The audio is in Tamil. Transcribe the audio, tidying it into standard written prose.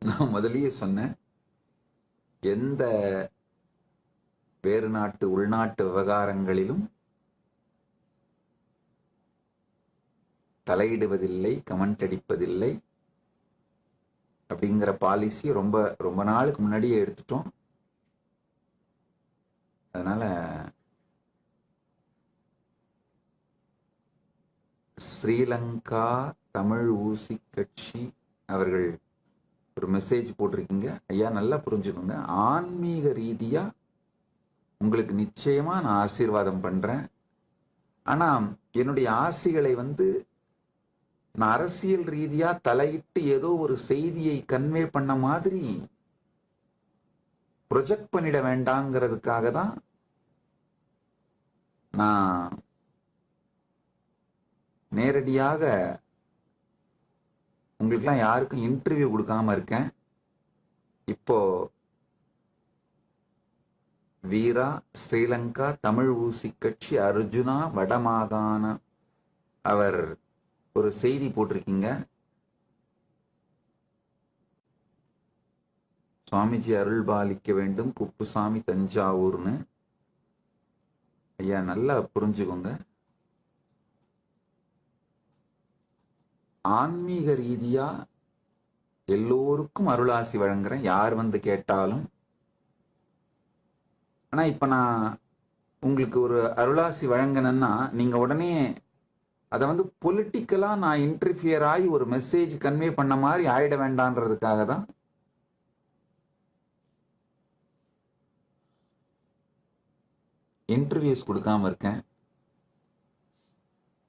நான் முதலியே சொன்னேன், எந்த வேறு நாட்டு உள்நாட்டு விவகாரங்களிலும் தலையிடுவதில்லை, கமெண்ட் அடிப்பதில்லை அப்படிங்கிற பாலிசி ரொம்ப ரொம்ப நாளுக்கு முன்னாடியே எடுத்துட்டோம். அதனால ஸ்ரீலங்கா தமிழ் ஊசி கட்சி அவர்கள் ஒரு மெசேஜ் போட்டிருக்கீங்க. ஐயா, நல்லா புரிஞ்சுக்கோங்க. ஆன்மீக ரீதியா உங்களுக்கு நிச்சயமா நான் ஆசீர்வாதம் பண்றேன். ஆனா என்னுடைய ஆசிகளை நான் அரசியல் ரீதியா தலையிட்டு ஏதோ ஒரு செய்தியை கன்வே பண்ண மாதிரி ப்ரொஜெக்ட் பண்ணிட வேண்டாங்கிறதுக்காக தான் நான் நேரடியாக உங்களுக்கெல்லாம் யாருக்கும் இன்டர்வியூ கொடுக்காம இருக்கேன். இப்போ வீரா ஸ்ரீலங்கா தமிழ் ஊசி கட்சி அர்ஜுனா வடமாகாண அவர் ஒரு செய்தி போட்டிருக்கீங்க. சுவாமிஜி அருள் பாலிக்க வேண்டும், குப்புசாமி தஞ்சாவூர்னு. ஐயா, நல்லா புரிஞ்சுக்கோங்க. ஆன்மீக ரீதியா எல்லோருக்கும் அருளாசி வழங்குறேன், யார் கேட்டாலும். ஆனா இப்ப நான் உங்களுக்கு ஒரு அருளாசி வழங்கினேன்னா நீங்க உடனே அதை பொலிட்டிக்கலா நான் இன்டர்ஃபியர் ஆகி ஒரு மெசேஜ் கன்வே பண்ண மாதிரி ஆயிட வேண்டான்றதுக்காக தான் இன்டர்வியூஸ் கொடுக்காம இருக்கேன்.